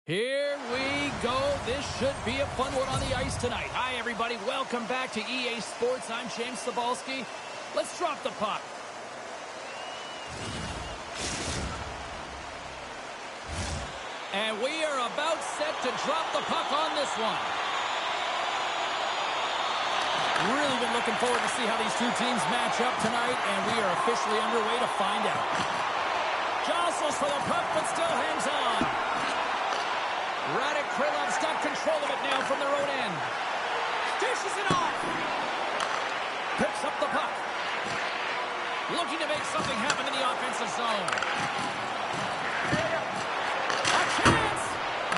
Here we go. This should be a fun one on the ice tonight. Hi, everybody. Welcome back to EA Sports. I'm James Cybulski. Let's drop the puck. And we are about set to drop the puck on this one. Really been looking forward to see how these two teams match up tonight, and we are officially underway to find out. Jostles for the puck, but still hangs on. Krilov's got control of it now from their own end. Dishes it off. Picks up the puck. Looking to make something happen in the offensive zone. A chance.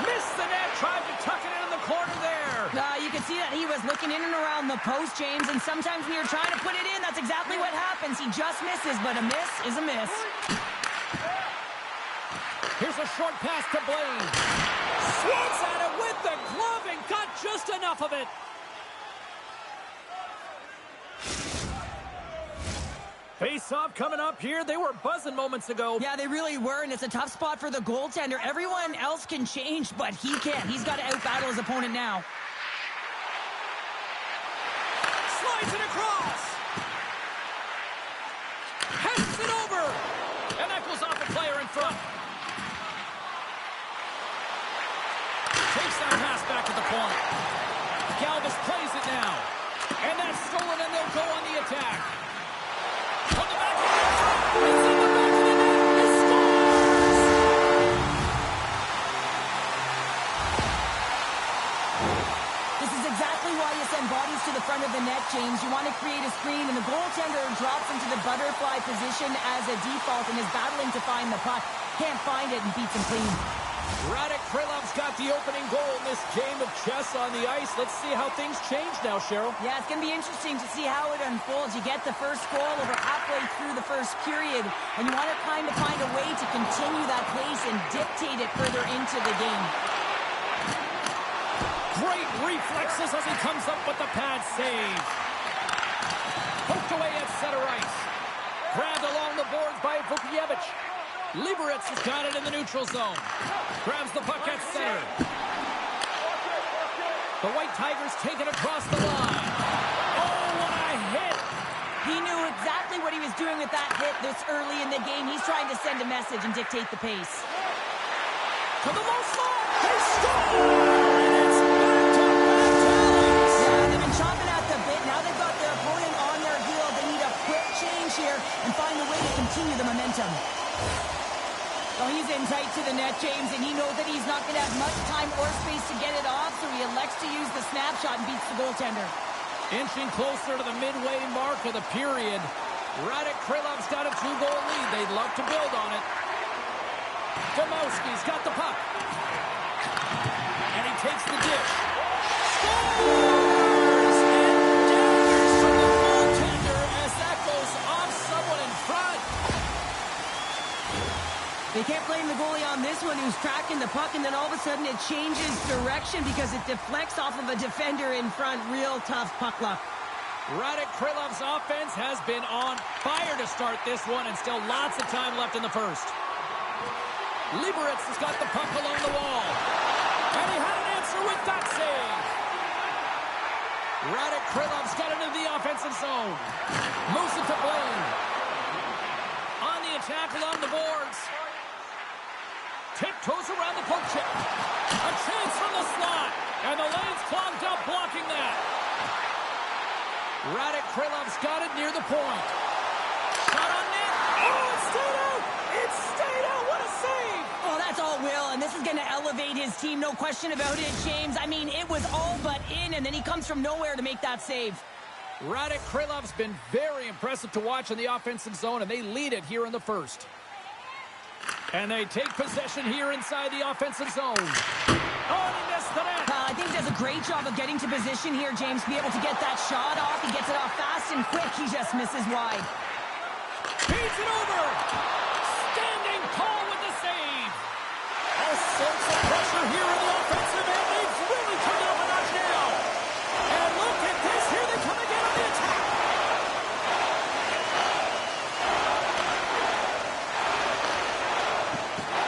Missed the net. Tried to tuck it in the corner there. You can see that he was looking in and around the post, James, and sometimes when you're trying to put it in, that's exactly what happens. He just misses, but a miss is a miss. Here's a short pass to Blaine. Swats at it with the glove and got just enough of it. Face-off coming up here. They were buzzing moments ago. Yeah, they really were, and it's a tough spot for the goaltender. Everyone else can change, but he can't. He's got to out-battle his opponent now. Slides it across. Heads it over. And that goes off the player in front. Takes that pass back to the point. Galvis plays it now. And that's stolen, and they'll go on the attack. From the back of the net. It's in the back of the net. He scores! This is exactly why you send bodies to the front of the net, James. You want to create a screen, and the goaltender drops into the butterfly position as a default and is battling to find the puck. Can't find it and beats him clean. Krilov's got the opening goal in this game of chess on the ice. Let's see how things change now, Cheryl. Yeah, it's going to be interesting to see how it unfolds. You get the first goal over halfway through the first period, and you want to kind of find a way to continue that pace and dictate it further into the game. Great reflexes as he comes up with the pad save. Poked away at center ice. Grabbed along the boards by Vukiewicz. Liberec has got it in the neutral zone. Grabs the puck at center. The White Tigers take it across the line. Oh, what a hit! He knew exactly what he was doing with that hit this early in the game. He's trying to send a message and dictate the pace. To the low slot. They score! And it's back-to-back tallies. Yeah, they've been chopping at the bit. Now they've got their opponent on their heel. They need a quick change here and find a way to continue the momentum. Well, he's in tight to the net, James, and he knows that he's not going to have much time or space to get it off, so he elects to use the snapshot and beats the goaltender. Inching closer to the midway mark of the period. Krilov's got a 2-goal lead. They'd love to build on it. Domowski's got the puck. And he takes the dish. Scores! And daggers from the goaltender as that goes off someone in front. They can't blame the goalie on this one who's tracking the puck, and then all of a sudden it changes direction because it deflects off of a defender in front. Real tough puck luck. Krilov's offense has been on fire to start this one, and still lots of time left in the first. Liberec has got the puck along the wall. And he had an answer with that save. Krilov's got it into the offensive zone. Moves it to Blaine. On the attack along the boards. Tiptoes around the poke check. A chance from the slot. And the lane's clogged up, blocking that. Krilov's got it near the point. Shot on net. Oh, it stayed out. It stayed out. What a save. Oh, that's all Will, and this is going to elevate his team. No question about it, James. I mean, it was all but in, and then he comes from nowhere to make that save. Krilov's been very impressive to watch in the offensive zone, and they lead it here in the first. And they take possession here inside the offensive zone. Oh, he missed the net. I think he does a great job of getting to position here, James, to be able to get that shot off. He gets it off fast and quick. He just misses wide. Feeds it over. Standing tall with the save. All sorts of pressure here in the offensive end. They've really turned it up a notch now. And look at this. Here they come again on the attack.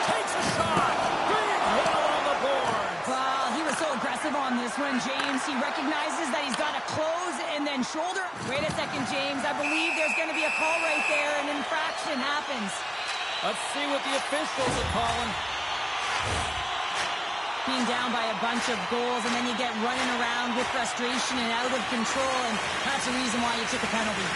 Takes a shot. Big hit on the board. again. Shoulder. Wait a second, James. I believe there's going to be a call right there. An infraction happens. Let's see what the officials are calling. Being down by a bunch of goals, and then you get running around with frustration and out of control, and that's the reason why you took a penalty.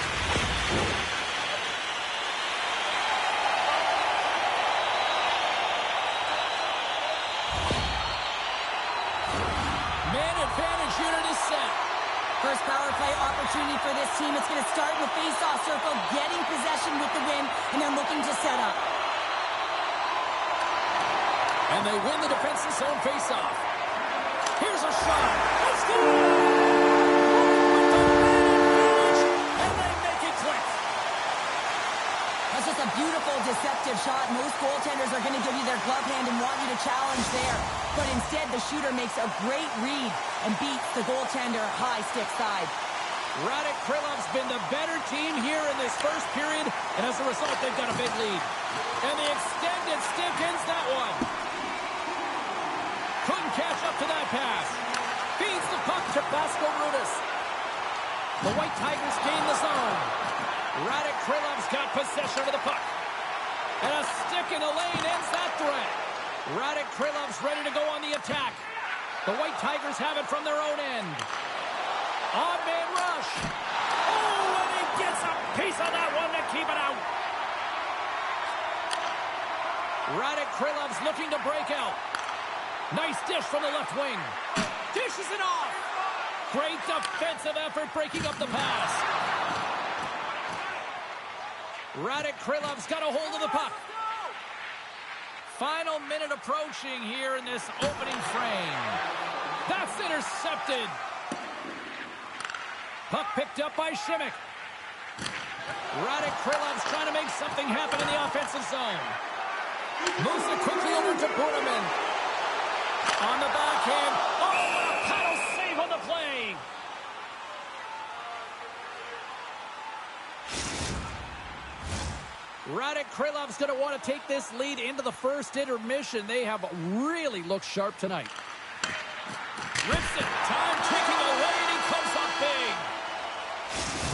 Man advantage unit is set. First power play opportunity for this team. It's going to start in the face-off circle, getting possession with the win, and they're looking to set up. And they win the defensive zone face-off. Here's a shot. Let's go! And they make it quick. That's just a beautiful, deceptive shot. Most goaltenders are going to give you their glove hand and want you to challenge there. But instead, the shooter makes a great read and beats the goaltender high stick side. Radek Krylov's been the better team here in this first period, and as a result, they've got a big lead. And the extended stick ends that one. Couldn't catch up to that pass. Feeds the puck to Basko-Rudis. The White Tigers gain the zone. Radek Krylov's got possession of the puck. And a stick in the lane ends that threat. Radek Krylov's ready to go on the attack. The White Tigers have it from their own end. Odd man rush. Oh, and he gets a piece of that one to keep it out. Radek Krylov's looking to break out. Nice dish from the left wing. Dishes it off. Great defensive effort breaking up the pass. Radek Krylov's got a hold of the puck. Final minute approaching here in this opening frame. That's intercepted. Puck picked up by Šimik. Radek Krylov's trying to make something happen in the offensive zone. Moves it quickly over to Bruneman. On the backhand. Oh, a paddle save on the play. Radek Krylov's going to want to take this lead into the first intermission. They have really looked sharp tonight. Rips it. Time ticking away, and he comes up big.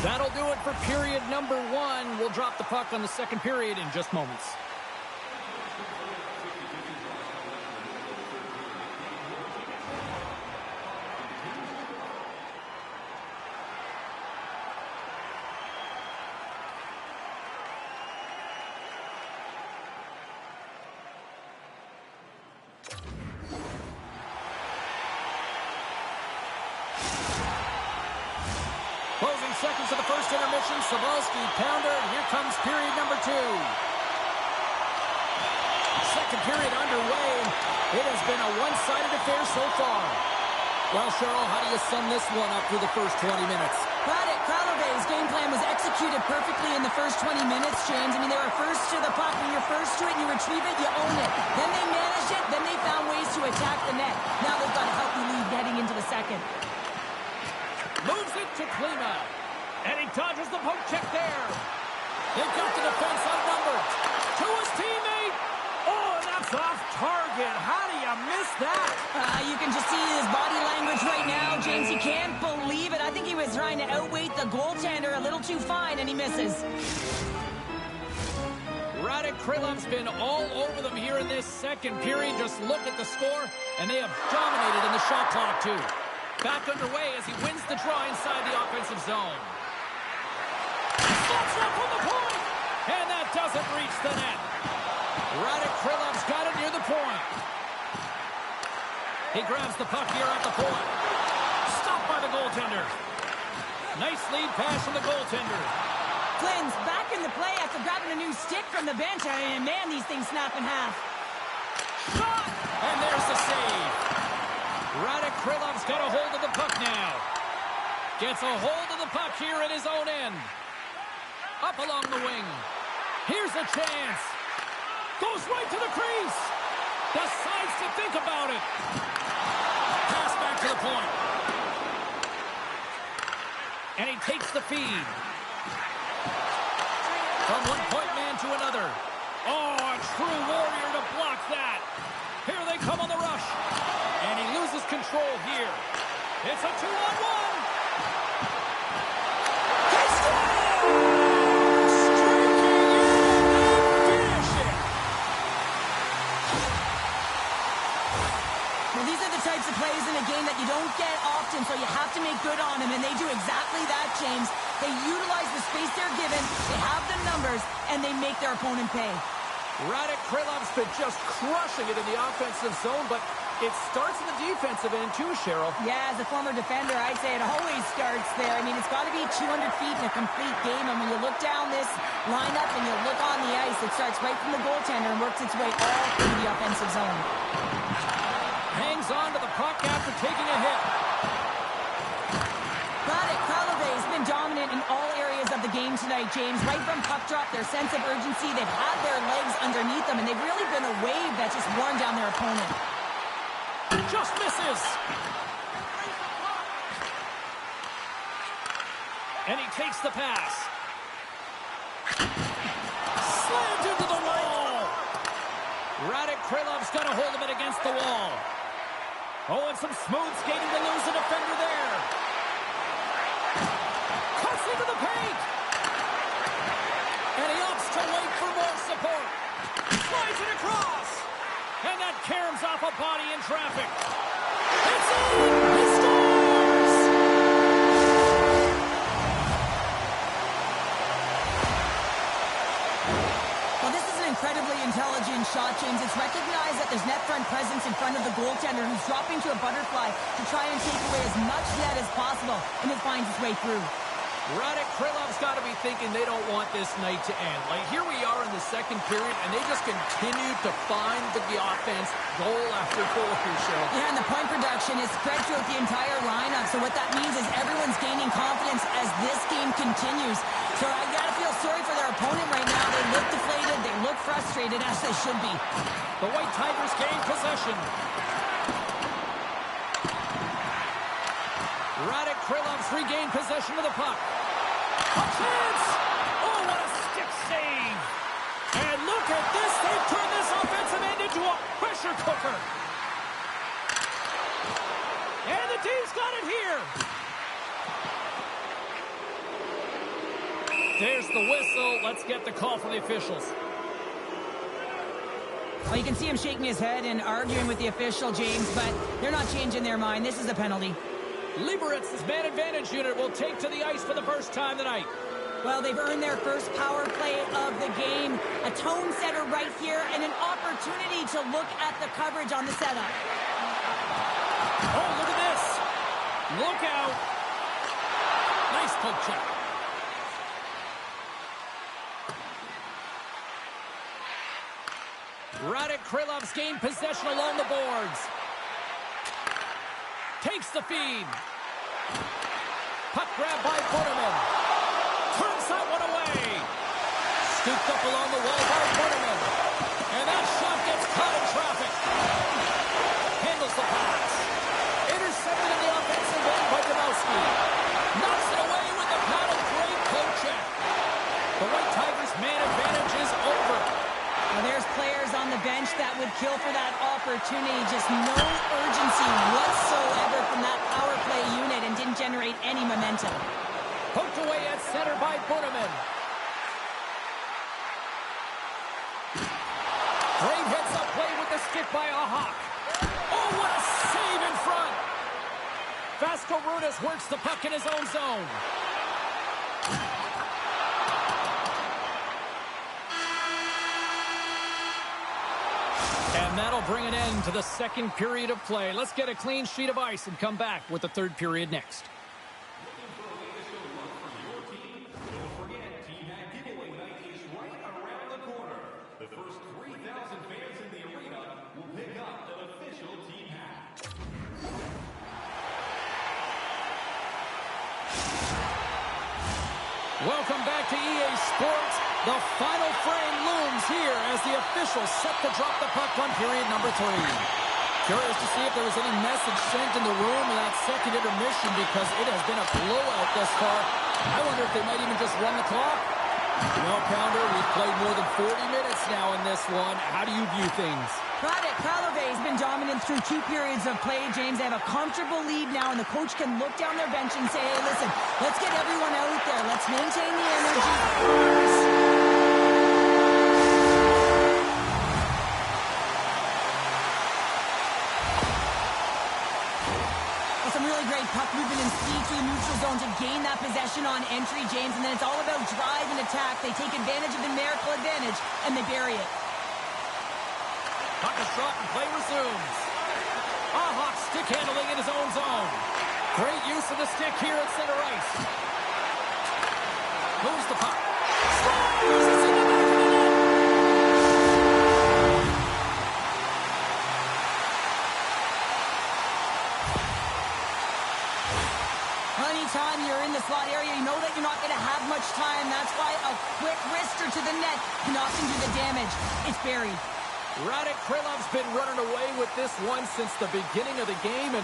That'll do it for period number one. We'll drop the puck on the second period in just moments. Closing seconds of the first intermission. Sabalski, pounder, and here comes period number two. Second period underway. It has been a one-sided affair so far. Well, Cheryl, how do you sum this one up through the first 20 minutes? Radek Krylov's game plan was executed perfectly in the first 20 minutes, James. I mean, they were first to the puck. When you're first to it and you retrieve it, you own it. Then they managed it. Then they found ways to attack the net. Now they've got a healthy lead heading into the second. Moves it to Klima. And he dodges the poke check there. They've got the defense outnumbered. To his teammate. Oh, and that's off target. How do you miss that? You can just see his body language right now, James. He can't believe it. I think he was trying to outweight the goaltender a little too fine, and he misses. Radek Krylov's been all over them here in this second period. Just look at the score, and they have dominated in the shot clock, too. Back underway as he wins the draw inside the offensive zone. Slots up from the point! And that doesn't reach the net. Radek Krylov's got it near the point. He grabs the puck here at the point. Stopped by the goaltender. Nice lead pass from the goaltender. Flynn's back in the play after grabbing a new stick from the bench. And man, these things snap in half. Shot! And there's the save. Radek Krylov's got a hold of the puck now. Gets a hold of the puck here at his own end. Up along the wing. Here's a chance. Goes right to the crease. Decides to think about it. Pass back to the point. And he takes the feed. From one point man to another. Oh, a true warrior to block that. Here they come on the rush. And he loses control here. It's a 2-on-1. James. They utilize the space they're given, they have the numbers, and they make their opponent pay. Radek Krylov's been just crushing it in the offensive zone, but it starts in the defensive end too, Cheryl. Yeah, as a former defender, I'd say it always starts there. I mean, it's got to be 200 feet in a complete game, and when you look down this lineup and you look on the ice, it starts right from the goaltender and works its way all through the offensive zone. Hangs on to the puck after taking a hit. Radek Krylov's been dominant in all areas of the game tonight, James. Right from puck drop, their sense of urgency, they've had their legs underneath them, and they've really been a wave that's just worn down their opponent. Just misses. And he takes the pass. Slammed into the wall. Radek Krylov's got a hold of it against the wall. Oh, and some smooth skating to lose a defender there. Cuts into the paint. And he opts to wait for more support. Slides it across. And that caroms off a body in traffic. It's in! He scores! Well, this is an incredibly intelligent shot, James. It's recognized that there's net front presence in front of the goaltender, who's dropping to a butterfly to try and take away as much net as possible, and it finds its way through. Radek Krylov's got to be thinking they don't want this night to end. Like, here we are in the second period, and they just continue to find the offense goal after goal here, Cheryl. Yeah, and the point production is spread throughout the entire lineup, so what that means is everyone's gaining confidence as this game continues. So I got to feel sorry for their opponent right now. They look deflated, they look frustrated, as they should be. The White Tigers gain possession. Radek Krylov's regained possession of the puck. A chance! Oh, what a stick save! And look at this! They've turned this offensive end into a pressure cooker. And the D's got it here. There's the whistle. Let's get the call from the officials. Well, you can see him shaking his head and arguing with the official, James, but they're not changing their mind. This is a penalty. Liberec's man advantage unit will take to the ice for the first time tonight. Well, they've earned their first power play of the game. A tone setter right here and an opportunity to look at the coverage on the setup. Oh, look at this. Look out. Nice poke check. Radek Krylov's gained possession along the boards. Takes the feed. Puck grab by Butterman. Turns that one away. Scooped up along the wall by Butterman. And that shot gets caught in traffic. Handles the pass. Intercepted in the offensive end by Domowski. Knocks it away with the paddle. Great poke check. The White Tigers' man advantage is over. Now there's players on the bench that would kill for that opportunity. Just no urgency whatsoever from that power play unit and didn't generate any momentum. Poked away at center by Butterman. Great heads-up play with the stick by a Hawk. Oh, what a save in front. Vasco Rudas works the puck in his own zone. And that'll bring an end to the second period of play. Let's get a clean sheet of ice and come back with the third period next. The first 3,000 fans in the arena will pick up an official team hat. Welcome back to EA Sports. The final frame looms here as the officials set to drop the puck on period number 3. Curious to see if there was any message sent in the room in that second intermission, because it has been a blowout thus far. I wonder if they might even just run the clock. Well, Pounder, we've played more than 40 minutes now in this one. How do you view things? Radek Krylov's been dominant through 2 periods of play, James. They have a comfortable lead now, and the coach can look down their bench and say, hey, listen, let's get everyone out there. Let's maintain the energy. Some really great puck movement and speed to the neutral zone to gain that possession on entry, James, and then it's all about drive and attack. They take advantage of the numerical advantage, and they bury it. Puck is dropped and play resumes. Hawk stick handling in his own zone. Great use of the stick here at center ice. Moves the puck. Scores! It's in the back of the net! Anytime you're in the slot area, you know that you're not going to have much time. That's why a quick wrister to the net can often do the damage. It's buried. Radek Krylov's been running away with this one since the beginning of the game, and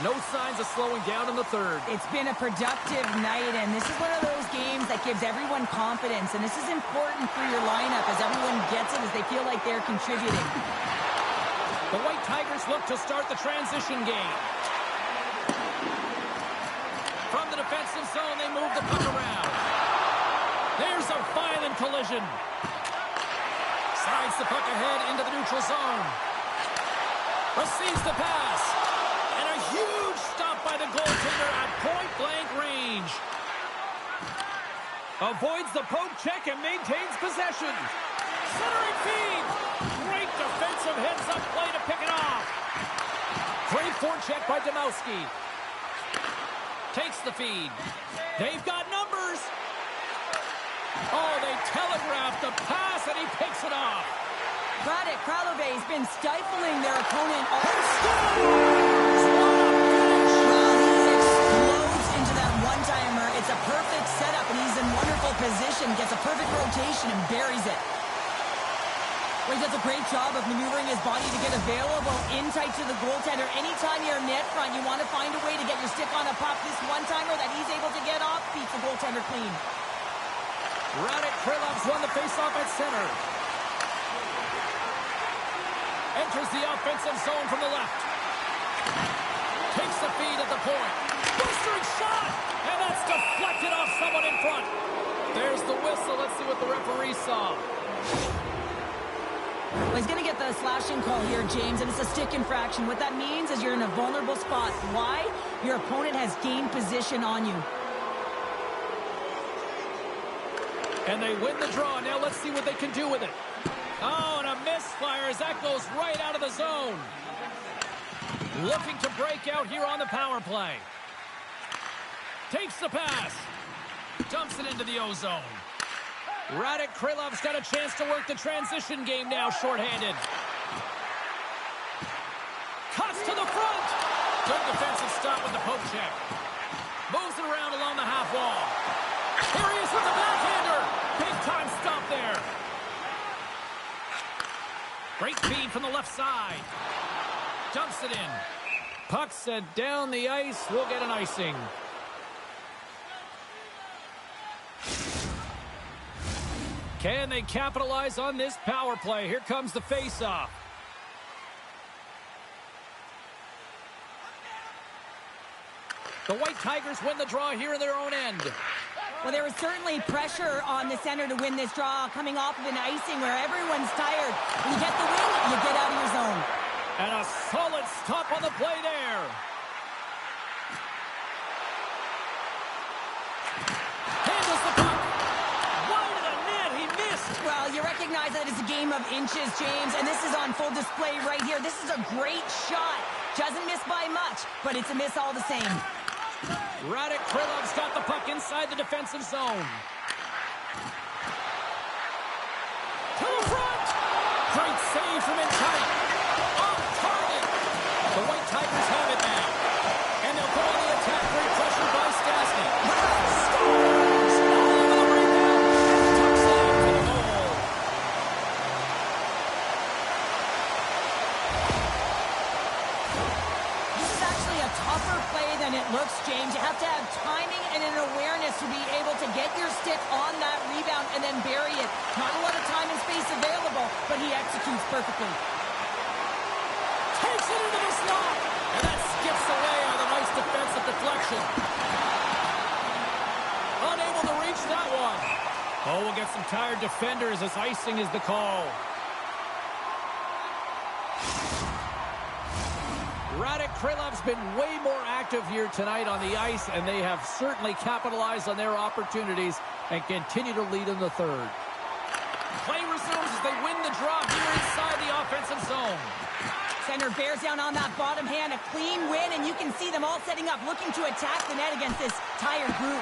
no signs of slowing down in the third. It's been a productive night, and this is one of those games that gives everyone confidence, and this is important for your lineup as everyone gets it, as they feel like they're contributing. The White Tigers look to start the transition game. From the defensive zone, they move the puck around. There's a violent collision. Slides the puck ahead into the neutral zone. Receives the pass. And a huge stop by the goaltender at point-blank range. Avoids the poke check and maintains possession. Centering feed. Great defensive heads-up play to pick it off. Great forecheck by Domowski. Takes the feed. They've got numbers. Oh, they telegraphed the pass, and he picks it off. Radek Krylov has been stifling their opponent. He scores! Well, he explodes into that one-timer. It's a perfect setup, and he's in wonderful position. Gets a perfect rotation and buries it. Well, he does a great job of maneuvering his body to get available in tight to the goaltender. Anytime you're net front, you want to find a way to get your stick on a puck. This one-timer that he's able to get off beats the goaltender clean. Radek Krylov's won the faceoff at center. Enters the offensive zone from the left. Takes the feed at the point. Blistering shot! And that's deflected off someone in front. There's the whistle. Let's see what the referee saw. Well, he's going to get the slashing call here, James, and it's a stick infraction. What that means is you're in a vulnerable spot. Why? Your opponent has gained position on you. And they win the draw. Now let's see what they can do with it. Oh, and a misfire as that goes right out of the zone. Looking to break out here on the power play. Takes the pass. Dumps it into the O-zone. Radek Krylov's got a chance to work the transition game now, shorthanded. Cuts to the front. Good defensive stop with the poke check. Moves it around along the half wall. Here he is with the backhander. Big time stop there. Great feed from the left side. Dumps it in. Puck set down the ice. We'll get an icing. Can they capitalize on this power play? Here comes the face-off. The White Tigers win the draw here in their own end. Well, there was certainly pressure on the center to win this draw, coming off of an icing where everyone's tired. When you get the win, you get out of your zone. And a solid stop on the play there. Handles the puck. Wide of the net, he missed. Well, you recognize that it's a game of inches, James, and this is on full display right here. This is a great shot. Doesn't miss by much, but it's a miss all the same. Radek Krylov's got the puck inside the defensive zone. To the front. Great save from in tight. On target. The White Tigers have it now. And they'll go on the attack. Great pressure by Stastny. Scores! All over the rebound. And tucks it into the goal. This is actually a tougher play than it looks, James. You have to have timing and an awareness to be able to get your stick on that rebound and then bury it. Not a lot of time and space available, but he executes perfectly. Takes it into the slot. And that skips away on a nice defensive deflection. Unable to reach that one. Oh, we'll get some tired defenders as icing is the call. Radek Krylov's been way more active here tonight on the ice, and they have certainly capitalized on their opportunities and continue to lead in the third. Play resumes as they win the draw here inside the offensive zone. Center bears down on that bottom hand, a clean win, and you can see them all setting up, looking to attack the net against this tired group.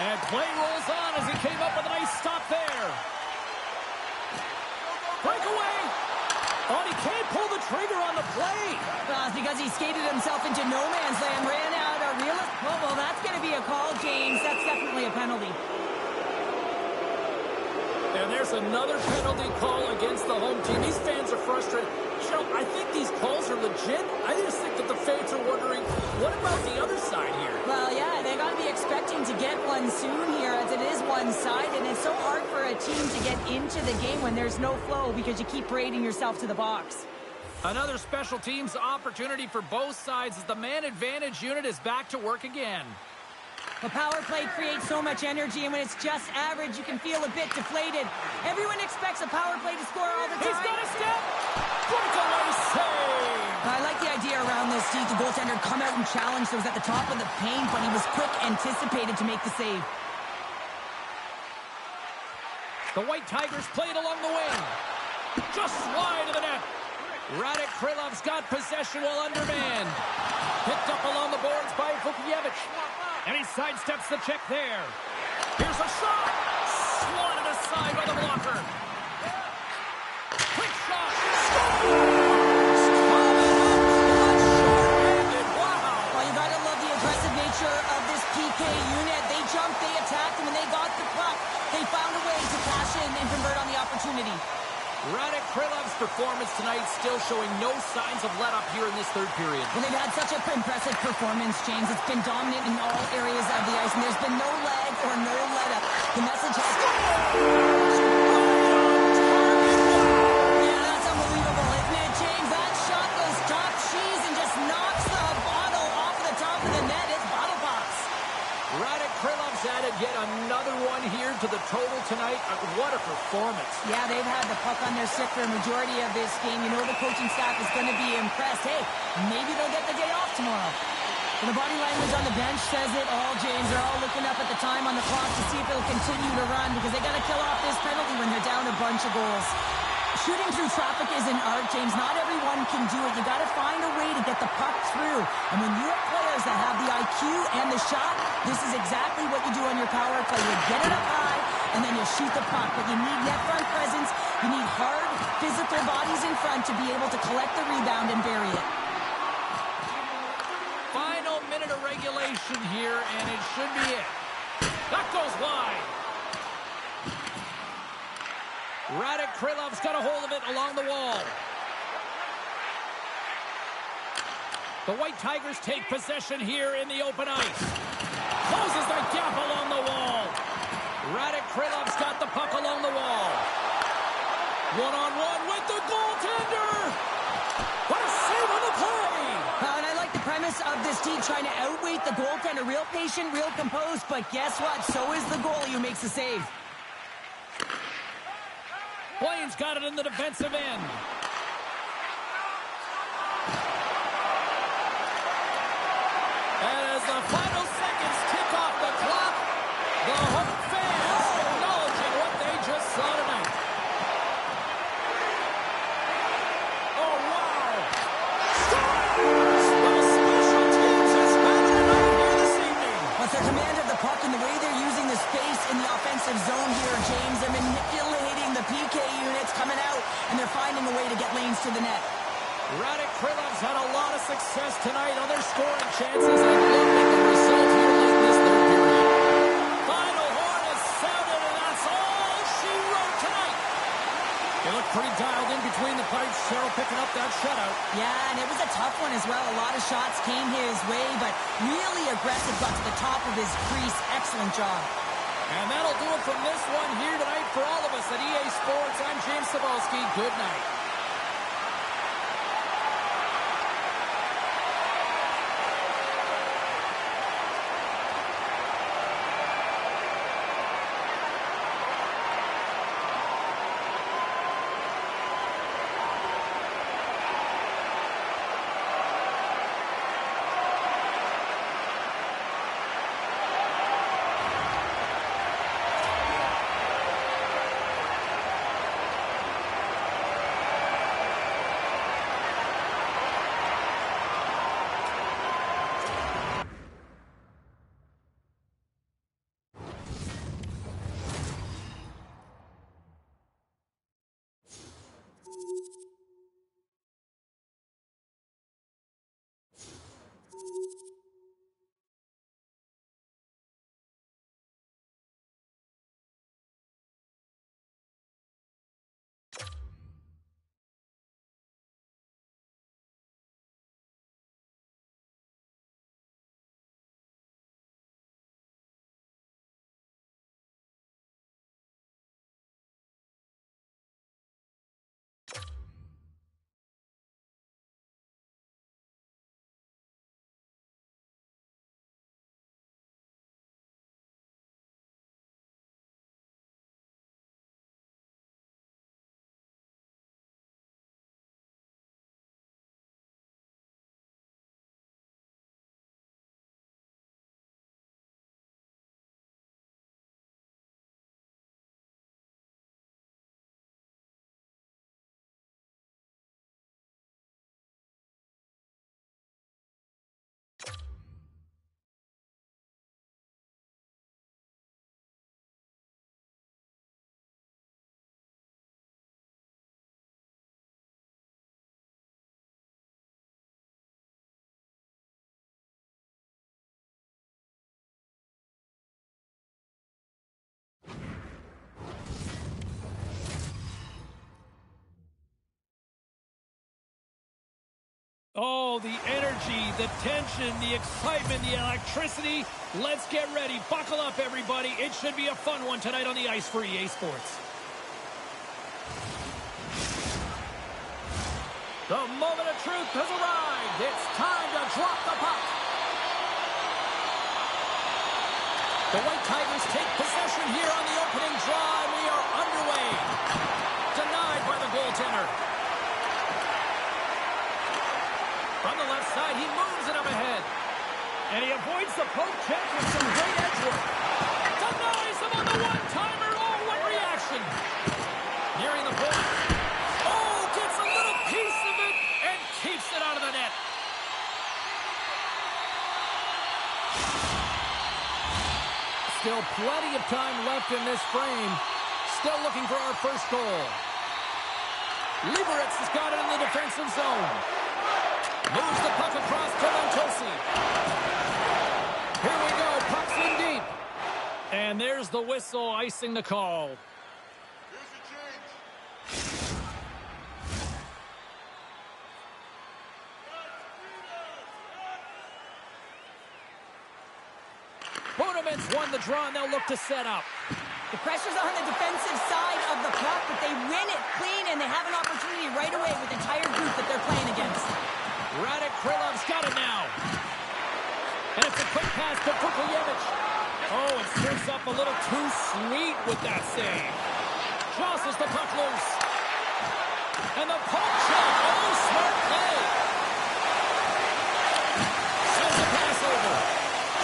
And play rolls on as he came up with a nice stop there. Breakaway! Oh, he can't pull the trigger on the play. It's because he skated himself into no man's land, ran out a real... well, that's going to be a call, James. That's definitely a penalty. And there's another penalty call against the home team. These fans are frustrated. Cheryl, I think these calls are legit. I just think that the fans are wondering, what about the other side here? Well, yeah, they got to be expecting to get one soon here, as it is one-sided, and it's so hard for a team to get into the game when there's no flow because you keep parading yourself to the box. Another special teams opportunity for both sides as the man advantage unit is back to work again. The power play creates so much energy, and when it's just average, you can feel a bit deflated. Everyone expects a power play to score all the time. He's got a step! Breakaway save! I like the idea around this, Steve. The goaltender come out and challenge those at the top of the paint, but he was quick, anticipated to make the save. The White Tigers play it along the wing. Just wide of the net. Radek Krylov's got possession while undermanned. Picked up along the boards by Vukievich. And he sidesteps the check there. Here's a shot. Swatted aside by the blocker. Quick shot. Short-handed. Wow. Well, you gotta love the aggressive nature of this PK unit. They jumped, they attacked, and when they got the puck, they found a way to cash in and convert on the opportunity. Radek Krylov's performance tonight still showing no signs of let-up here in this third period. Well, they've had such an impressive performance, James. It's been dominant in all areas of the ice, and there's been no lag or no let-up. The message has... yeah, that's unbelievable, isn't it, James? That shot goes top cheese and just knocks the bottle off the top of the net. It's bottle pops. Radek Krylov's added yet another one here to the total tonight. What a performance. Yeah, they've had the puck on their stick for a majority of this game. You know the coaching staff is going to be impressed. Hey, maybe they'll get the day off tomorrow. And the body language on the bench says it all, James. They're all looking up at the time on the clock to see if it'll continue to run because they got to kill off this penalty when they're down a bunch of goals. Shooting through traffic is an art, James. Not everyone can do it. You got to find a way to get the puck through. And when you have players that have the IQ and the shot, this is exactly what you do on your power play. You get it up high, and then you shoot the puck. But you need net front presence. You need hard, physical bodies in front to be able to collect the rebound and bury it. Final minute of regulation here, and it should be it. That goes wide. Radek Krylov's got a hold of it along the wall. The White Tigers take possession here in the open ice. Closes the gap along the wall. Radek Krylov's got the puck along the wall. One-on-one with the goaltender. What a save on the play. And I like the premise of this team trying to outweight the goaltender. Real patient, real composed, but guess what? So is the goalie who makes the save. Blaine's got it in the defensive end. And as the final seconds tick off the clock, the home fans acknowledging what they just saw tonight. Oh, wow. Well, special teams is having a night here this evening. With their command of the puck and the way they're using the space in the offensive zone here, James, they're manipulating the PK units coming out, and they're finding a way to get lanes to the net. Radek Krylov's had a lot of success tonight on their scoring chances, and look at the result here late in this third period. Final horn is sounded, and that's all she wrote tonight. They look pretty dialed in between the pipes. Cheryl picking up that shutout. Yeah, and it was a tough one as well. A lot of shots came his way, but really aggressive, got to the top of his crease. Excellent job. And that'll do it from this one here tonight for all of us at EA Sports. I'm James Cebulski. Good night. Oh, the energy, the tension, the excitement, the electricity. Let's get ready. Buckle up, everybody. It should be a fun one tonight on the ice for EA Sports. The moment of truth has arrived. It's time to drop the puck. The White Tigers take possession here on the opening draw, and we are underway. Denied by the goaltender. From the left side, he moves it up ahead. And he avoids the poke check with some great edge work. Denies him on the one-timer. Oh, what reaction. Nearing the point. Oh, gets a little piece of it and keeps it out of the net. Still plenty of time left in this frame. Still looking for our first goal. Liberec has got it in the defensive zone. Moves the puck across to Montosi. Here we go. Puck's in deep. And there's the whistle icing the call. Bodeman's won the draw, and they'll look to set up. The pressure's on the defensive side of the puck, but they win it clean, and they have an opportunity right away with the entire group that they're playing against. Krilov's got it now. And it's a quick pass to Vukovic. Oh, it stirrs up a little too sweet with that save. Jostles the puck loose. And the poke check. Oh, smart play. Sends the pass over.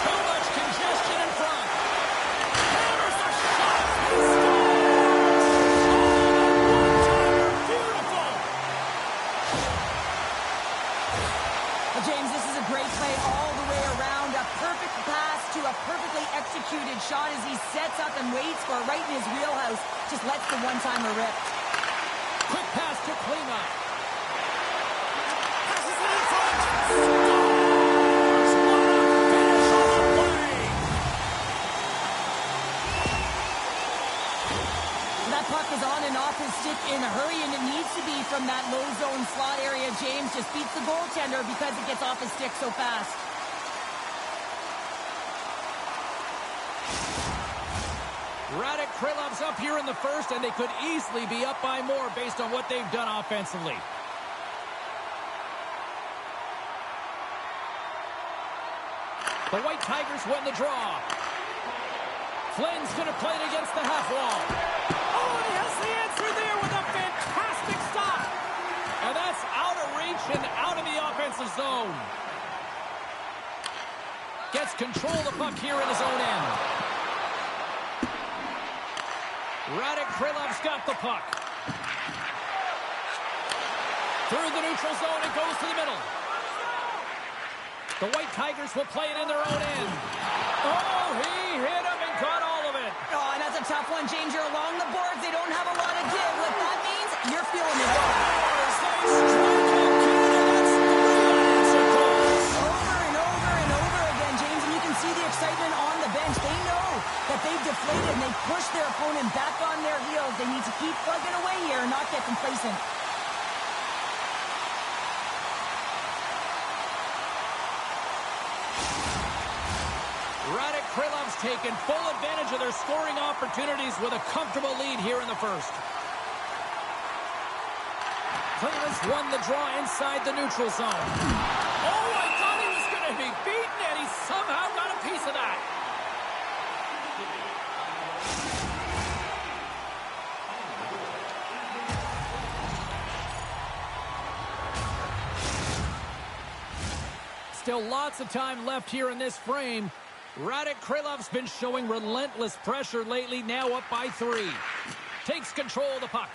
Too much congestion in front. Hammers a shot. He scores! Oh, beautiful. Well, James, this is a great play all the way around. A perfect pass to a perfectly executed shot as he sets up and waits for it right in his wheelhouse. Just lets the one-timer rip. Quick pass to Klima. Passes it in front. That puck is on and off his stick in a hurry, and it needs to be from that low zone slot area. James just beats the goaltender because it gets off his stick so fast. Krilov's up here in the first, and they could easily be up by more based on what they've done offensively. The White Tigers win the draw. Flynn's going to play it against the half wall. Oh, he has the answer there with a fantastic stop. And that's out of reach and out of the offensive zone. Gets control of the puck here in his own end. Krilov's got the puck. Through the neutral zone, it goes to the middle. The White Tigers will play it in their own end. Oh, he hit him and got all of it. Oh, and that's a tough one, James. You're along the boards. They don't have a lot of give. What that means, you're feeling it all. Over and over and over again, James, and you can see the excitement on the bench. They know that they've deflated and they've pushed their opponent back on their heels. They need to keep plugging away here and not get complacent. Krilov's taken full advantage of their scoring opportunities with a comfortable lead here in the first. Klima's won the draw inside the neutral zone. Oh, I thought he was going to be beaten, and he somehow got a piece of that. Still lots of time left here in this frame. Krilov's been showing relentless pressure lately, now up by 3. Takes control of the puck.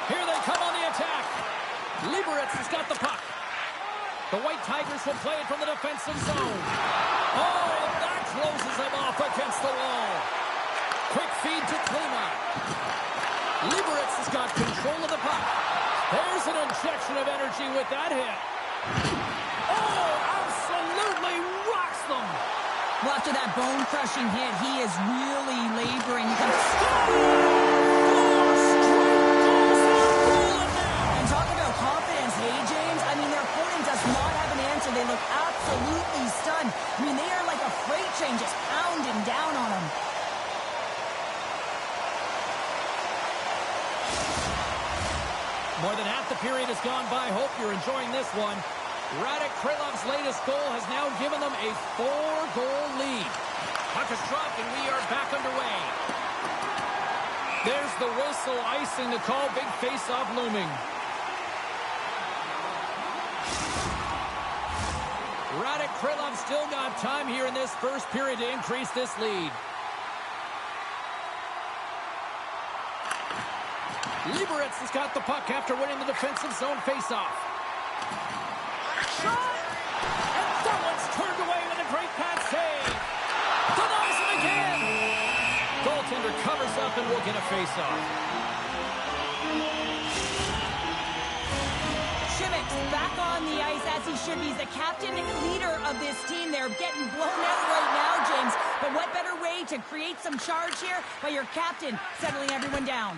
Here they come on the attack. Liberec has got the puck. The White Tigers will play it from the defensive zone. Oh, that closes him off against the wall. Quick feed to Klima. Liberec has got control of the puck. There's an injection of energy with that hit. Oh, absolutely rocks them. Well, after that bone-crushing hit, he is really laboring. And talk about confidence. I mean, they are like a freight train just pounding down on them. More than half the period has gone by. Hope you're enjoying this one. Radek Krylov's latest goal has now given them a 4-goal lead. Puck is dropped, and we are back underway. There's the whistle, icing the call. Big face-off looming. Radek Krylov still got time here in this first period to increase this lead. Liberec has got the puck after winning the defensive zone faceoff. Shot! And someone's turned away with a great pass save. Denies him again. Goaltender covers up and will get a faceoff. Shimmick's back on the ice as he should be. He's the captain and leader of this team. They're getting blown out right now, James. But what better way to create some charge here by your captain settling everyone down?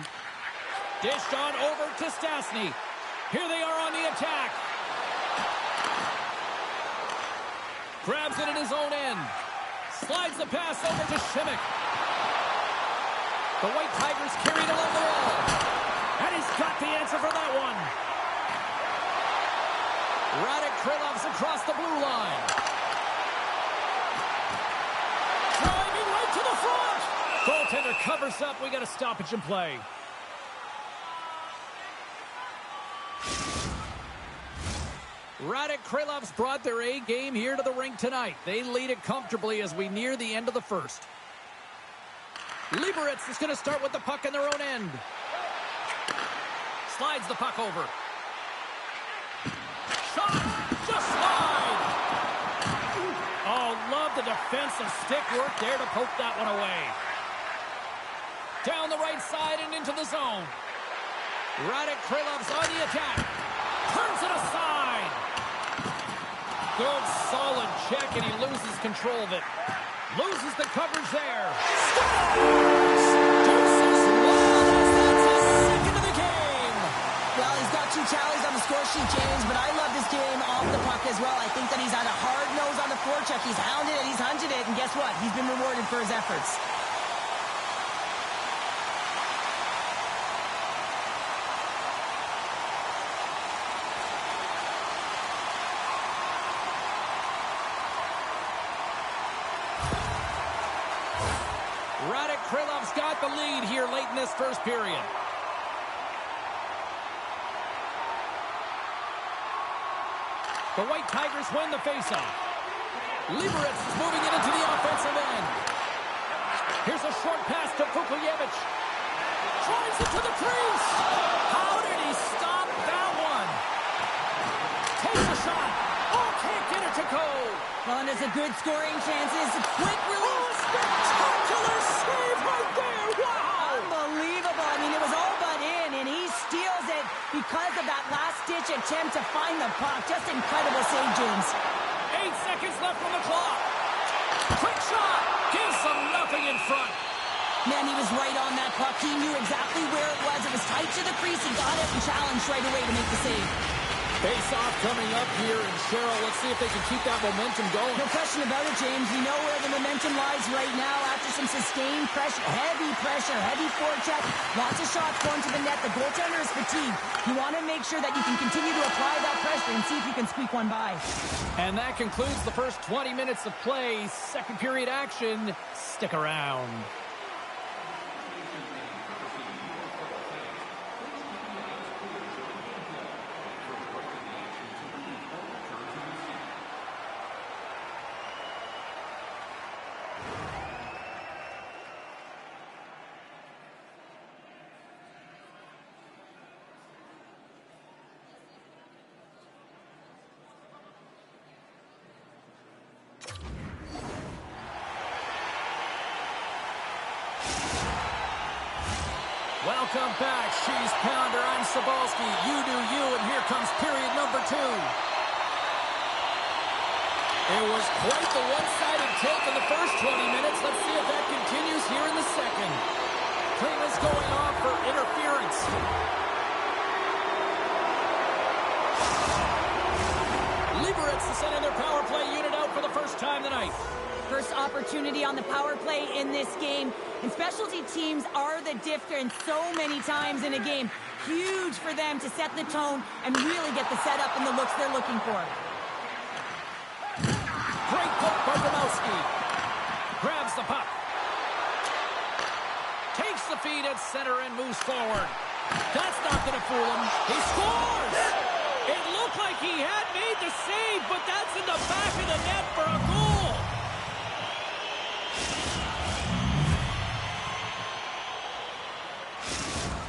Dished on over to Stastny. Here they are on the attack. Grabs it in his own end. Slides the pass over to Shimmick. The White Tigers carried along the wall. And he's got the answer for that one. Radek Krylov's across the blue line. Driving right to the front. Goaltender covers up. We got a stoppage in play. Radek Krylov's brought their A game here to the rink tonight. They lead it comfortably as we near the end of the first. Liberec is going to start with the puck in their own end. Slides the puck over. Shot! Just slide! Oh, love the defensive stick work there to poke that one away. Down the right side and into the zone. Radek Krylov's on the attack. Turns it aside. Good, solid check, and he loses control of it. Loses the coverage there. Scores! Deuces Wallace, that's his second of the game. Well, he's got 2 tallies on the score sheet, James, but I love this game off the puck as well. I think that he's had a hard nose on the forecheck. He's hounded it, he's hunted it, and guess what? He's been rewarded for his efforts. Radek Krylov's got the lead here late in this first period. The White Tigers win the faceoff. Liberec is moving it into the offensive end. Here's a short pass to Vukojevic. Drives it to the crease. How did he stop that one? Takes a shot. Oh, can't get it to go. Well, and it's a good scoring chances. Quick release. Spectacular save right there. Wow. Unbelievable. I mean, it was all but in, and he steals it because of that last-ditch attempt to find the puck. Just incredible save, James. 8 seconds left on the clock. Quick shot. Gives them nothing in front. Man, he was right on that puck. He knew exactly where it was. It was tight to the crease. He got it and challenged right away to make the save. Face-off coming up here, and Cheryl, let's see if they can keep that momentum going. No question about it, James. We know where the momentum lies right now after some sustained pressure, heavy forecheck, lots of shots going to the net. The goaltender is fatigued. You want to make sure that you can continue to apply that pressure and see if you can squeak one by. And that concludes the first 20 minutes of play. Second period action. Stick around. Welcome back, Cheese Pounder. I'm Sobalski. You do you, and here comes period number 2. It was quite the one-sided take in the first 20 minutes. Let's see if that continues here in the second. Clean is going off for interference. Liberec is sending their power play unit out for the first time tonight. opportunity on the power play in this game. And specialty teams are the difference so many times in a game. Huge for them to set the tone and really get the setup and the looks they're looking for. Great poke by Domowski. Grabs the puck. Takes the feed at center and moves forward. That's not going to fool him. He scores! It looked like he had made the save, but that's in the back of the net for a goal.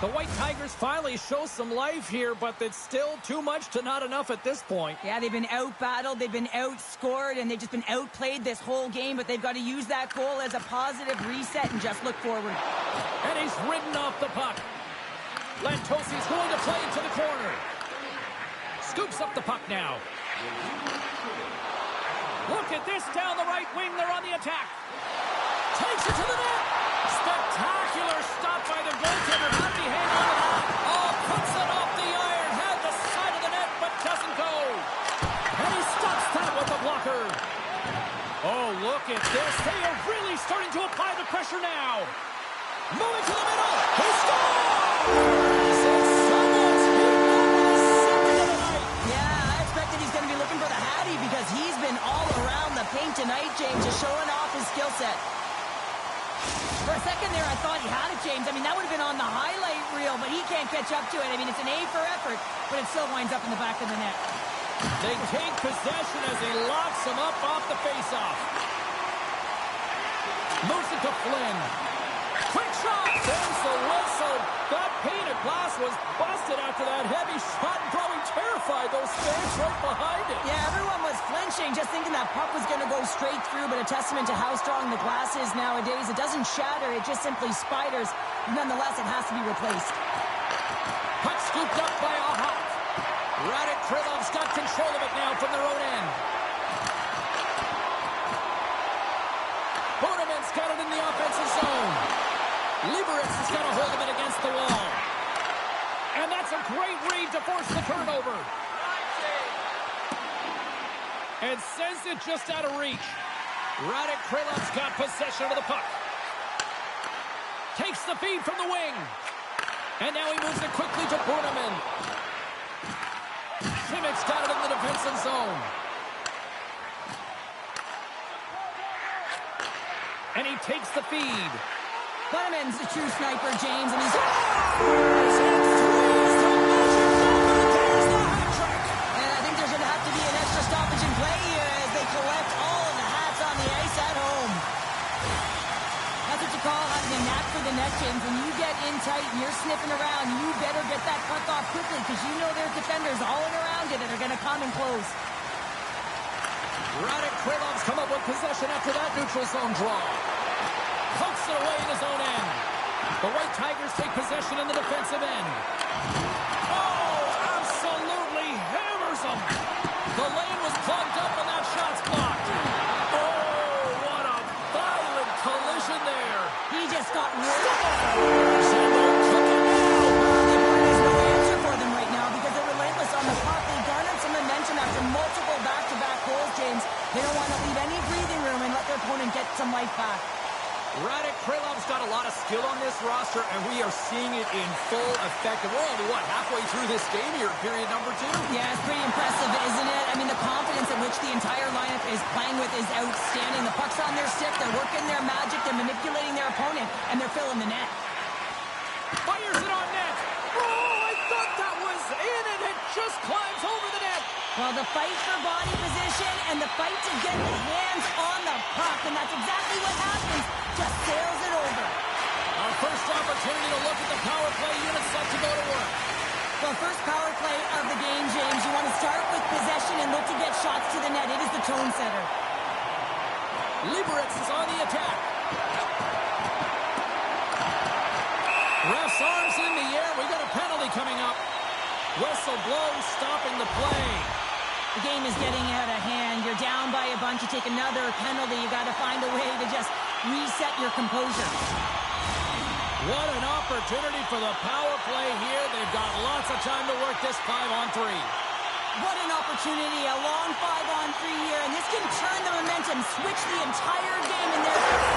The White Tigers finally show some life here, but it's still too much to not enough at this point. Yeah, they've been out-battled, they've been outscored, and they've just been outplayed this whole game, but they've got to use that goal as a positive reset and just look forward. And he's ridden off the puck. Lantosi's going to play into the corner. Scoops up the puck now. Look at this down the right wing. They're on the attack. Takes it to the net. Spectacular stop by the goaltender. How did he hang on to that? Oh, puts it off the iron. Had the side of the net, but doesn't go. And he stops that with the blocker. Oh, look at this. They are really starting to apply the pressure now. Moving to the middle. He scores! Because he's been all around the paint tonight, James, just showing off his skill set. For a second there, I thought he had it, James. I mean, that would have been on the highlight reel, but he can't catch up to it. I mean, it's an A for effort, but it still winds up in the back of the net. They take possession as he locks him up off the faceoff. Moves it to Flynn. Quick shot! There's the whistle. That pane of glass was busted after that heavy shot and probably terrified those fans right behind it. Yeah, everyone was flinching, just thinking that puck was going to go straight through, but a testament to how strong the glass is nowadays. It doesn't shatter, it just simply spiders. Nonetheless, it has to be replaced. Puck scooped up by Ahat. Radek Krylov's got control of it now from their own end. Boneman's got it in the offensive zone. Liberec has got a hold of it against the wall. And that's a great read to force the turnover. And sends it just out of reach. Radek Krylov's got possession of the puck. Takes the feed from the wing. And now he moves it quickly to Boneman. Simic's got it in the defensive zone. And he takes the feed. Boneman's the true sniper, James, and he's... And I think there's going to have to be an extra stoppage in play here as they collect all of the hats on the ice at home. That's what you call having a knack for the net, James. When you get in tight and you're sniffing around, you better get that puck off quickly because you know there's defenders all around it that are going to come and close. Radek Krylov's come up with possession after that neutral zone draw. Pokes it away in his own end. The White Tigers take possession in the defensive end. Oh, absolutely hammers them. The lane was plugged up and that shot's blocked. Oh, what a violent collision there. He just got There's no answer for them right now because they're relentless on the puck. They garnered some momentum after multiple back-to-back goals, James. They don't want to leave any breathing room and let their opponent get some life back. Radek Krylov's got a lot of skill on this roster, and we are seeing it in full effect. We're only, halfway through this game here, period number 2? Yeah, it's pretty impressive, isn't it? I mean, the confidence in which the entire lineup is playing with is outstanding. The puck's on their stick, they're working their magic, they're manipulating their opponent, and they're filling the net. Fires it on net. Oh, I thought that was in, and it just climbs over the net. Well, the fight for body position and the fight to get the hands on the puck, and that's exactly what happens. Just sails it over. Our first opportunity to look at the power play unit set to go to work. Well, first power play of the game, James. You want to start with possession and look to get shots to the net. It is the tone setter. Liberec is on the attack. Ref's arms in the air. We got a penalty coming up. Whistle blows, stopping the play. The game is getting out of hand. You're down by a bunch. You take another penalty. You got to find a way to just reset your composure. What an opportunity for the power play here. They've got lots of time to work this 5-on-3. What an opportunity, a long 5-on-3 here, and this can turn the momentum, switch the entire game in their favor.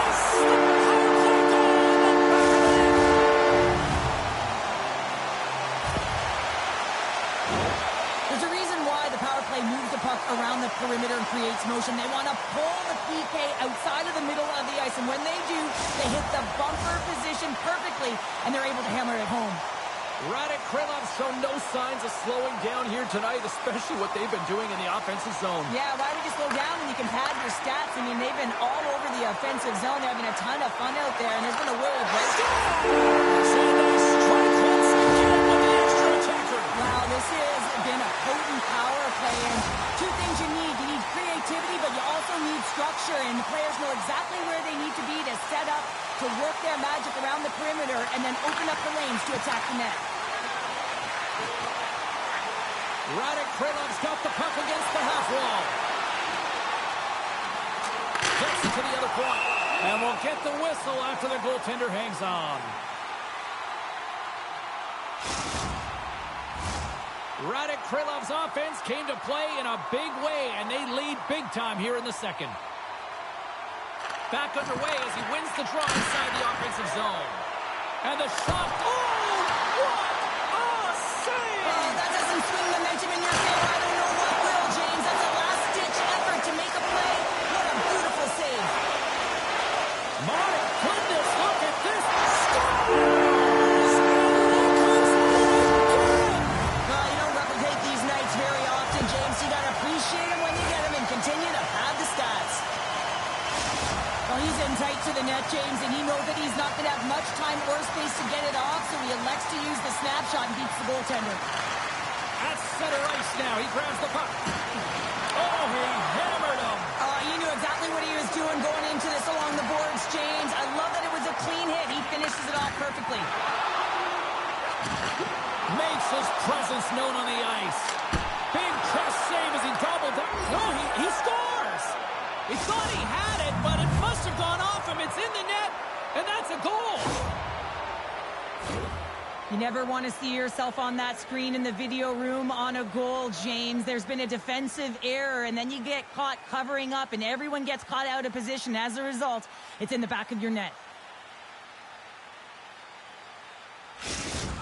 There's a reason why the power play moves the puck around the perimeter and creates motion. They want to pull the PK outside of the middle of the ice, and when they do, they hit the bumper position perfectly, and they're able to hammer it home. Radek Krylov's shown no signs of slowing down here tonight, especially what they've been doing in the offensive zone. Yeah, why would you slow down when you can pad your stats? I mean, they've been all over the offensive zone. They're having a ton of fun out there, and there's been a will of break. Wow, this has been a potent power play, and two things you need. You need creativity, but you also need structure, and the players know exactly where they need to be to set up, to work their magic around the perimeter, and then open up the lanes to attack the net. Radek Krylov's got the puck against the half wall. Gets it to the other point. And we'll get the whistle after the goaltender hangs on. Radek Krylov's offense came to play in a big way, and they lead big time here in the second. Back underway as he wins the draw inside the offensive zone. And the shot. Oh, what a save! Oh, that doesn't swing momentum in your favor. I don't know what will, James. That's a last-ditch effort to make a play. What a beautiful save. My goodness, look at this. Scores! Well, you don't replicate these nights very often, James. You got to appreciate them when you get them and continue to pad the stats. Well, he's in tight to the net, James, and he knows that he's not going to have much time or space to get it off, so he elects to use the snapshot and beats the goaltender. At center ice now, he grabs the puck. Oh, he hammered him. He knew exactly what he was doing going into this along the boards, James. I love that it was a clean hit. He finishes it off perfectly. Makes his presence known on the ice. Big chest save as he doubled up. No, he scores. He thought he had it, but it must have gone off him. It's in the net, and that's a goal. You never want to see yourself on that screen in the video room on a goal, James. There's been a defensive error, and then you get caught covering up, and everyone gets caught out of position. As a result, it's in the back of your net.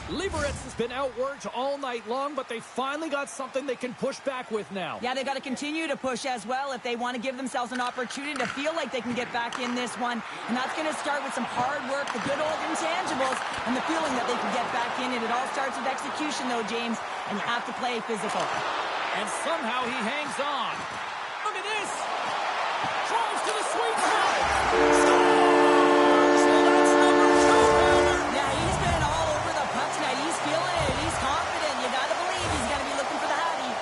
Liberec has been outworked all night long, but they finally got something they can push back with now. Yeah, they got to continue to push as well if they want to give themselves an opportunity to feel like they can get back in this one. And that's going to start with some hard work, the good old intangibles, and the feeling that they can get back in it. It all starts with execution, though, James, and you have to play physical. And somehow he hangs on. Look at this. Drives to the sweet spot. Scores! Well, that's number 2. Yeah, he's been all over the puck tonight. He's feeling it. He's confident. You got to believe he's going to be looking for the hattie.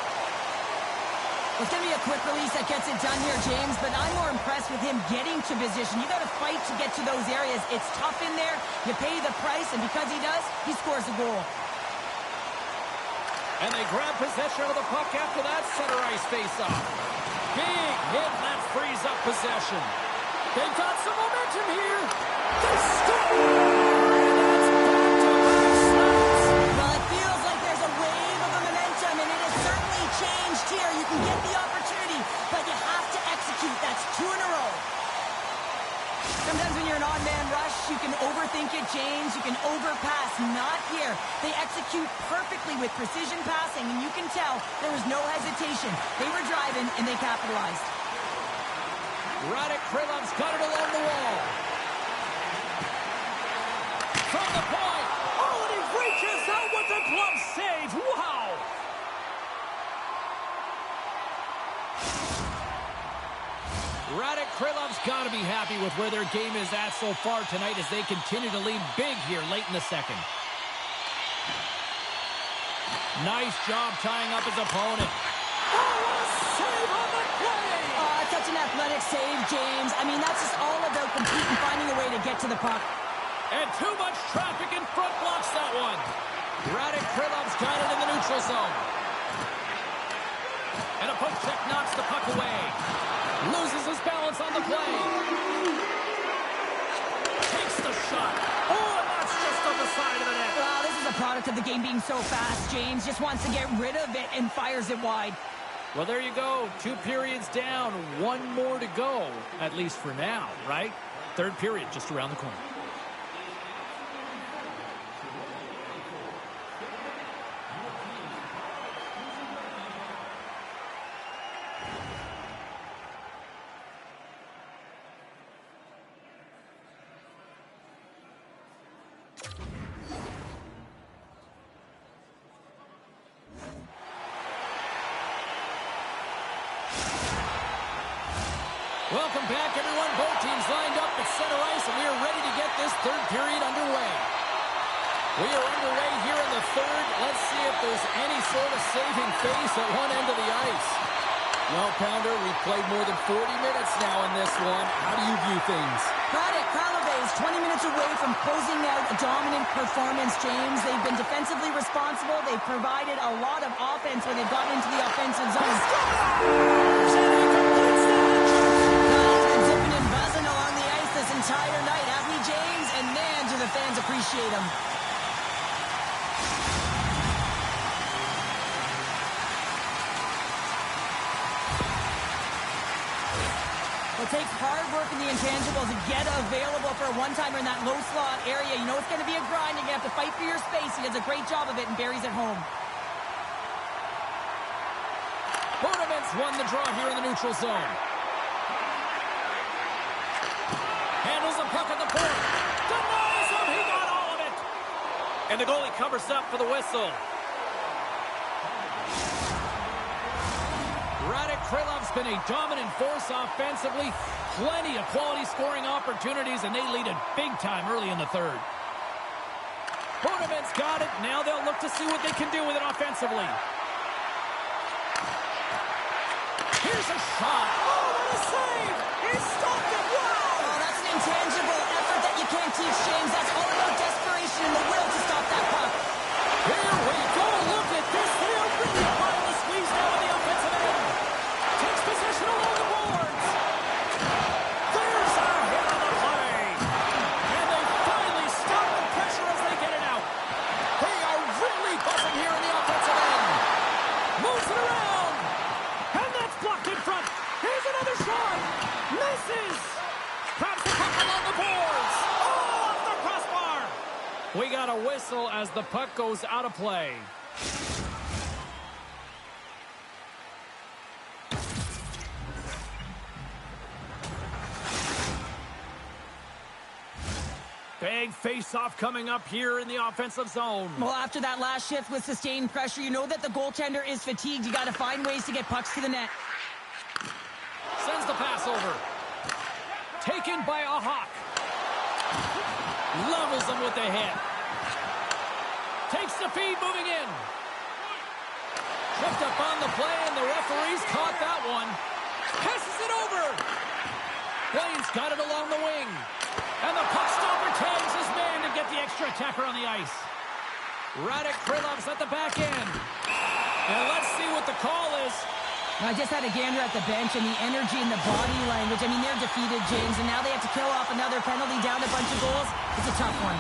It's going to be a quick release that gets it done here, James, but I'm more impressed with him getting to position. You got to fight to get to those areas. It's tough in there. You pay the price, and because he does, he scores a goal. And they grab possession of the puck after that center ice face-off. Big hit, and that frees up possession. They've got some momentum here. They score! And that's back-to-back snaps. Well, it feels like there's a wave of momentum, and it has certainly changed here. You can get the opportunity, but you have to execute. That's 2 in a row. Sometimes when you're an odd-man rush, you can overthink it, James. You can overpass. Not here. They execute perfectly with precision passing, and you can tell there was no hesitation. They were driving, and they capitalized. Radek Krylov's got it along the wall. From the point. Oh, and he reaches out with the glove save. Wow. Radek Krylov's got to be happy with where their game is at so far tonight as they continue to lead big here late in the second. Nice job tying up his opponent. Oh, what a save on the play! Such an athletic save, James. I mean, that's just all about competing, finding a way to get to the puck. And too much traffic in front blocks that one. Radek Krylov's got it in the neutral zone. And a poke check knocks the puck away. Loses his balance on the play. Takes the shot. Oh, and that's just on the side of the net. Wow, this is is a product of the game being so fast. James just wants to get rid of it and fires it wide. Well, there you go. 2 periods down, 1 more to go, at least for now, right? Third period just around the corner. Welcome back, everyone. Both teams lined up at center ice, and we are ready to get this third period underway. We are underway here in the third. Let's see if there's any sort of saving face at one end of the ice. Well, Pounder, we've played more than 40 minutes now in this one. How do you view things? Got it. Carloway is 20 minutes away from closing out a dominant performance, James. They've been defensively responsible. They've provided a lot of offense when they've gotten into the offensive zone. Entire night, have we, James? And man, do the fans appreciate him. It takes hard work in the intangibles to get available for a one-timer in that low slot area. You know it's going to be a grind. You're going to have to fight for your space. He does a great job of it and buries it home. Bonaments won the draw here in the neutral zone. Handles the puck at the point. Denies him. He got all of it. And the goalie covers up for the whistle. Radek Krylov's been a dominant force offensively. Plenty of quality scoring opportunities, and they lead it big time early in the third. Bonaments got it. Now they'll look to see what they can do with it offensively. Here's a shot. Oh, what a save. He stopped it. Wow. Intangible effort that you can't teach, James. That's all about desperation and the will to stop that puck. Here we go. Look at this. They are really hard to squeeze down on the offensive end. Takes possession along the boards. There's a hit on the play. And they finally stop the pressure as they get it out. They are really buzzing here in the offensive end. Moves it around. And that's blocked in front. Here's another shot. Misses. Grabs the puck along the boards. Oh, off the crossbar. We got a whistle as the puck goes out of play. Big face-off coming up here in the offensive zone. Well, after that last shift with sustained pressure, you know that the goaltender is fatigued. You got to find ways to get pucks to the net. Sends the pass over. Taken by a Hawk. Levels them with the hit. Takes the feed, moving in. Tripped up on the play, and the referees caught that one. Passes it over. Blaine's got it along the wing. And the puck stopper tags his man to get the extra attacker on the ice. Radek Krylov's at the back end. And let's see what the call is. I just had a gander at the bench, and the energy and the body language. I mean, they're defeated, James, and now they have to kill off another penalty, down a bunch of goals. It's a tough one.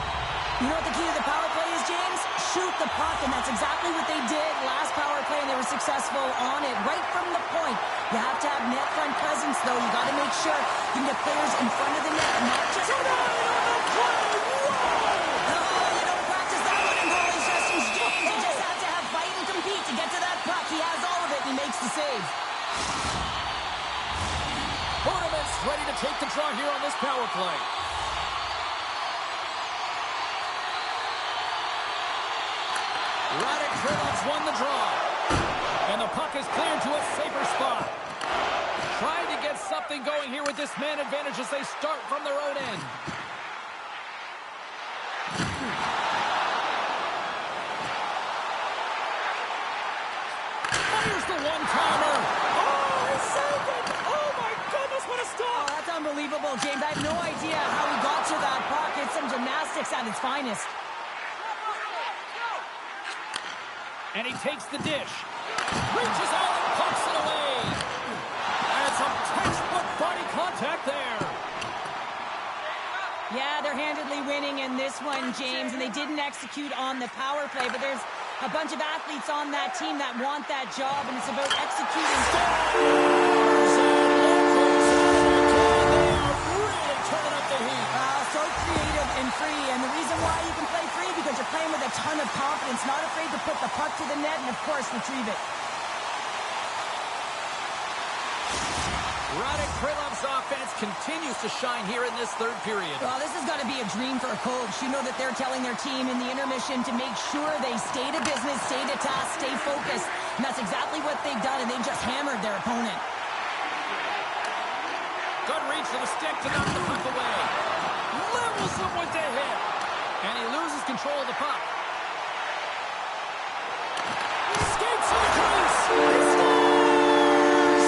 You know what the key to the power play is, James? Shoot the puck, and that's exactly what they did last power play, and they were successful on it right from the point. You have to have net front presence, though. You got to make sure you can get players in front of the net, and not just... you don't practice that one in goalie sessions, James. You just have to have fight and compete to get to that puck. He has all of it, and he makes the save. Bonaments ready to take the draw here on this power play. Radek Krylov's won the draw. And the puck is cleared to a safer spot. Trying to get something going here with this man advantage as they start from their own end. Here's the one-timer. Oh, he saved it. Oh, my goodness, what a stop. Oh, that's unbelievable, James. I have no idea how he got to that puck. It's some gymnastics at its finest. And he takes the dish. Reaches out and pucks it away. And some textbook body contact there. Yeah, they're handedly winning in this one, James, and they didn't execute on the power play, but there's a bunch of athletes on that team that want that job, and it's about executing. So creative and free, and the reason why you can play free, because you're playing with a ton of confidence, not afraid to put the puck to the net, and of course retrieve it. Radek Krylov's offense continues to shine here in this third period. Well, this has got to be a dream for a coach. You know that they're telling their team in the intermission to make sure they stay to business, stay to task, stay focused, and that's exactly what they've done, and they've just hammered their opponent. Good reach to the stick to knock the puck away. Levels him with the hit. And he loses control of the puck. Skates to the crease. He scores!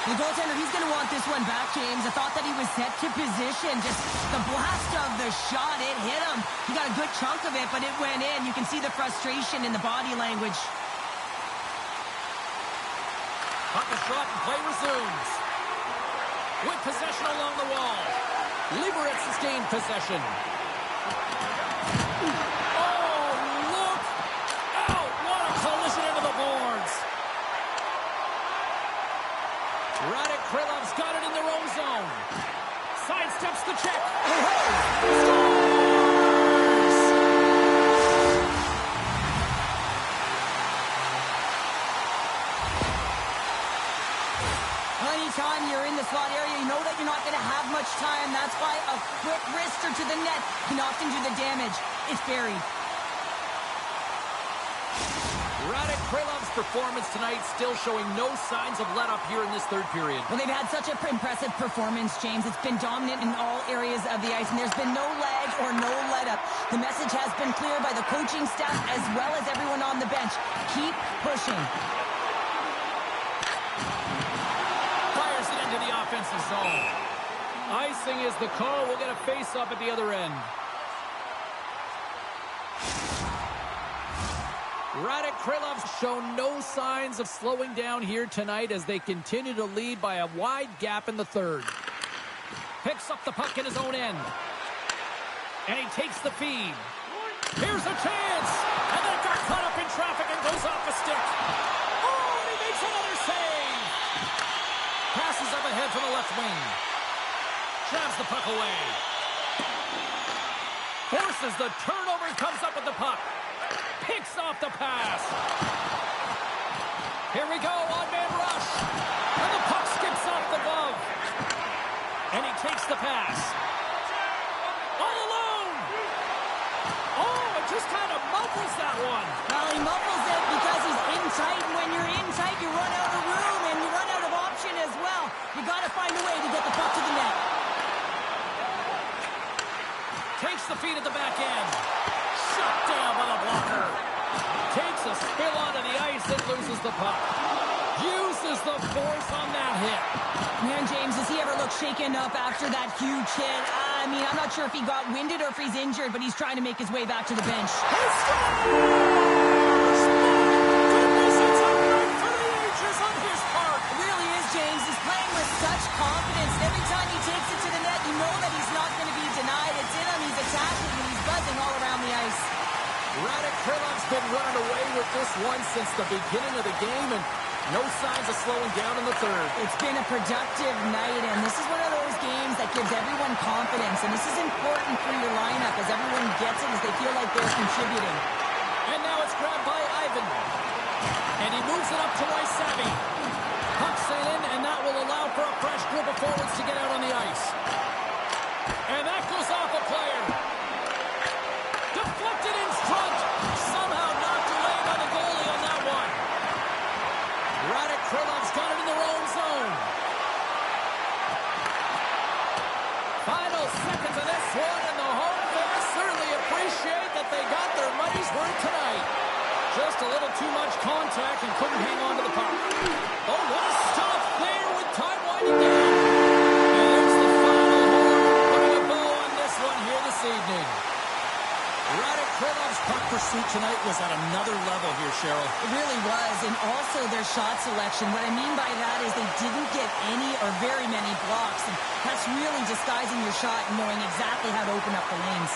The goaltender, he's going to want this one back, James. I thought that he was set to position. Just the blast of the shot, it hit him. He got a good chunk of it, but it went in. You can see the frustration in the body language. Puck is dropped and play resumes. With possession along the wall. Liberec has gained possession. Oh, look out! What a collision into the boards. Radek Krylov's got it in their own zone. Sidesteps the check. Anytime you're in the slot area, you know that you're not going to have much time. That's why a quick wrister to the net can often do the damage. It's buried. Radek Krylov's performance tonight still showing no signs of let-up here in this third period. Well, they've had such an impressive performance, James. It's been dominant in all areas of the ice, and there's been no lag or no let-up. The message has been clear by the coaching staff as well as everyone on the bench. Keep pushing. Fires it into the offensive zone. Icing is the call. We'll get a face-up at the other end. Radek Krylov's shown no signs of slowing down here tonight as they continue to lead by a wide gap in the third. Picks up the puck in his own end. And he takes the feed. Here's a chance! And then got caught up in traffic and goes off a stick. Oh, and he makes another save! Passes up ahead to the left wing. Jabs the puck away. Forces the turnover and comes up with the puck. Picks off the pass. Here we go, on-man rush. And the puck skips off the glove. And he takes the pass. All alone. Oh, it just kind of muffles that one. Well, he muffles it because he's in tight, and when you're in tight, you run out of room, and you run out of option as well. You got to find a way to get the puck to the net. Takes the feed at the back end. Shut down by the blocker. Takes a spill onto the ice and loses the puck. Uses the force on that hit. Man, James, does he ever look shaken up after that huge hit? I mean, I'm not sure if he got winded or if he's injured, but he's trying to make his way back to the bench. He scores! Goodness, it's a night for the ages on his part. It really is, James. He's playing with such confidence. Every time he takes it to the net, you know that he's not going to be denied. It's in him, he's attacking, and he's buzzing all around the ice. Radek Krylov's been running away with this one since the beginning of the game, and no signs of slowing down in the third. It's been a productive night, and this is one of those games that gives everyone confidence, and this is important for your lineup as everyone gets it, as they feel like they're contributing. And now it's grabbed by Ivan. And he moves it up to Wysavy. Puck sailing, and that will allow for a fresh group of forwards to get out on the ice. And that goes off a player. Deflected in front. Somehow knocked away by the goalie on that one. Radek Krylov's got it in their own zone. Final seconds of this one, and the home fans certainly appreciate that they got their money's worth tonight. Just a little too much contact and couldn't hang on to the puck. Oh, what a stop there with time winding down. And there's the final horn, putting a bow on this one here this evening. Radek Krylov's puck pursuit tonight was at another level here, Cheryl. It really was, and also their shot selection. What I mean by that is they didn't get any or very many blocks, and that's really disguising your shot and knowing exactly how to open up the lanes.